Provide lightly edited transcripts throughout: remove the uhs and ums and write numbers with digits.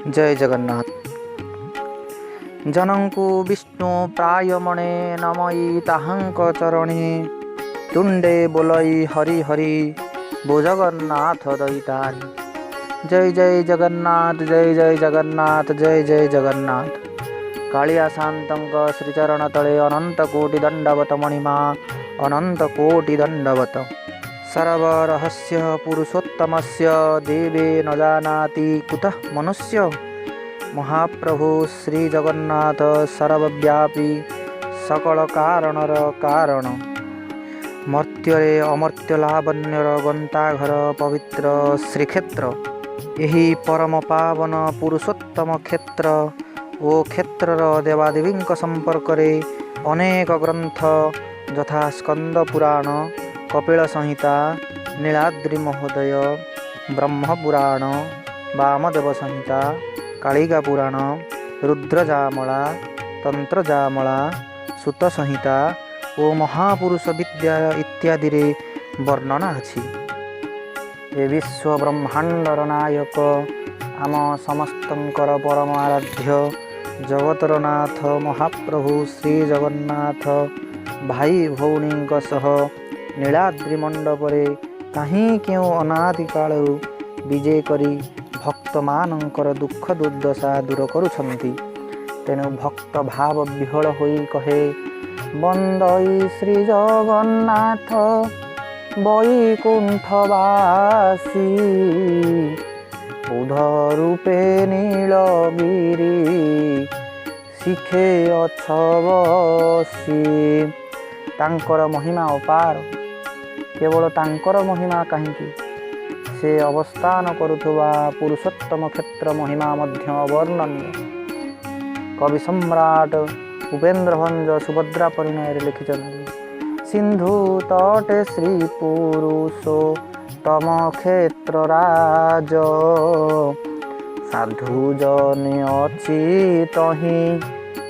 जय जगन्नाथ। जनंकु विष्णु प्रायमणे नमयी ताहंक चरणे तुंडे बोलई हरि हरि बो जगन्नाथ दैतारी। जय जय जगन्नाथ जय जय जगन्नाथ जय जय जगन्नाथ। कालिया शांतंक श्रीचरण तले अनंत कोटि दंडवत मणिमा अनंत कोटि दंडवत। सर्वरहस्य पुरुषोत्तमस्य देवे न जानाति कुतः मनुष्य। महाप्रभु श्री जगन्नाथ सर्वव्यापी सकल कारणर कारण। मर्त्यरे अमर्त्य लावण्यर गंताघर पवित्र श्रीक्षेत्र। यही परम पावन पुरुषोत्तम क्षेत्र ओ क्षेत्रर देवादेवींक संपर्क अनेक ग्रंथ यथा स्कंद पुराण, कपिल संहिता, नीलाद्रि महोदय, ब्रह्म पुराण, वामदेव संहिता, कालिका पुराण, रुद्रजामला, तंत्रजामला, सुत संहिता ओ महापुरुष विद्या इत्यादि रे वर्णना अछि। ए विश्व ब्रह्मांडर नायक आम समस्तंकर परम आराध्य जगतर नाथ महाप्रभु श्री जगन्नाथ भाई भौणी सह नीलाद्रि मंडपरे कहीं क्यों अनादि कालरू विजय करी भक्त मानंकर दुख दुर्दशा दूर करुछंती। तेणु भक्त भाव विहल होई कहे बंदई श्री जगन्नाथ वैकुंठवासी। बुध रूपे नीलगिरी शिखे अछ बसी। तांकर महिमा अपार। केवल तांकर महिमा कहीं से अवस्थान करुथुवा पुरुषोत्तम क्षेत्र महिमा मध्य अवर्णनीय। कवि सम्राट उपेन्द्र भंज सुभद्रा परिणय लिखिछन्ति सिंधु तटे श्री पुरुषोत्तम क्षेत्र राज। साधु जने अछि तहि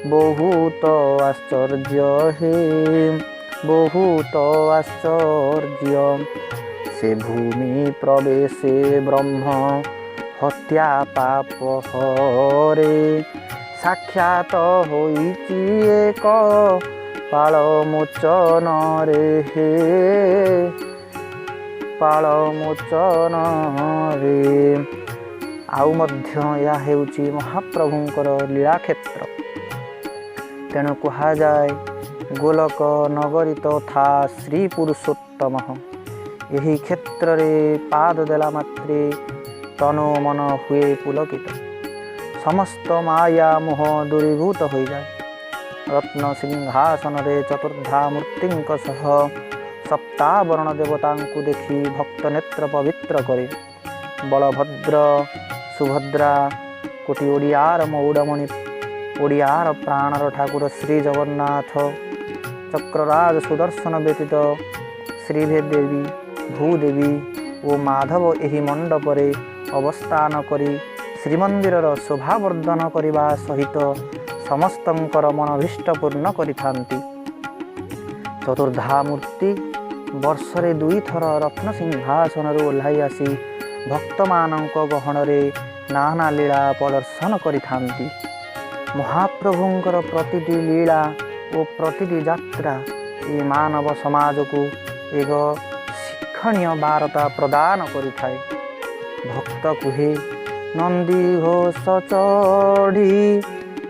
बहुत आश्चर्य हे बहुत आश्चर्य। से भूमि प्रवेशे ब्रह्म हत्या पाप हरे। साक्षात होइछि एक पाल मोचन रे हे पाल मोचन रे। आउ मध्य या हेउछि महाप्रभुंकर लीला क्षेत्र। तेणु कहा जाए गोलक नगरी तथा श्री पुरुषोत्तम। यही क्षेत्र रे पाद देला मात्रे तनु मन हुए पुलकित। समस्त माया मोह दूरीभूत हो जाए। रत्न सिंहासन रे चतुर्धा मूर्तिंक सह सप्तावरण देवतांकु देखी भक्त नेत्र पवित्र करे। बलभद्र सुभद्रा कोटि ओडियार मौड़मणि ओडियार प्राणर ठाकुर श्री जगन्नाथ चक्रराज सुदर्शन व्यतीत श्रीभदेवी भूदेवी ओ माधव एही मंडपरे अवस्थान करी श्रीमंदिरर शोभावर्धन करिबा सहित समस्तंकर मनभीष्ट पूर्ण करिथांती। चतुर्धा मूर्ति वर्षरे 2 थर रत्न सिंहासन ओह्लाई आसी भक्तमानंक गहणरे नाना लीला प्रदर्शन करिथांती। महाप्रभुंकर प्रतिटी लीला ओ प्रतिटी यात्रा ए मानव समाज को एक शिक्षणीय वार्ता प्रदान करिथाए। भक्त कुहे नंदी घोष चढ़ी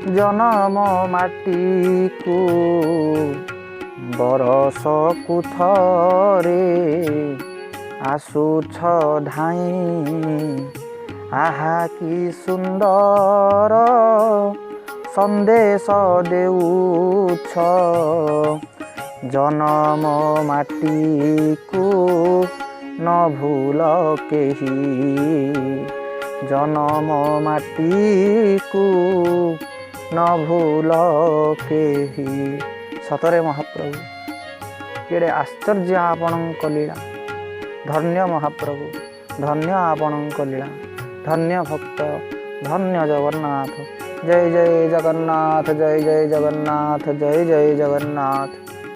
जनम माटी को बरस कुथरे आसुछ धाई। आहा कि सुंदर संदेश देउछ जनम माटी को न भूल केही। जनम माटी को न भूल केही। सतरे महाप्रभु केड़े आश्चर्य आपणक लीला। धन्य महाप्रभु धन्य आपणक लीला। धन्य भक्त धन्य जगन्नाथ। जय जय जगन्नाथ जय जय जगन्नाथ जय जय जगन्नाथ।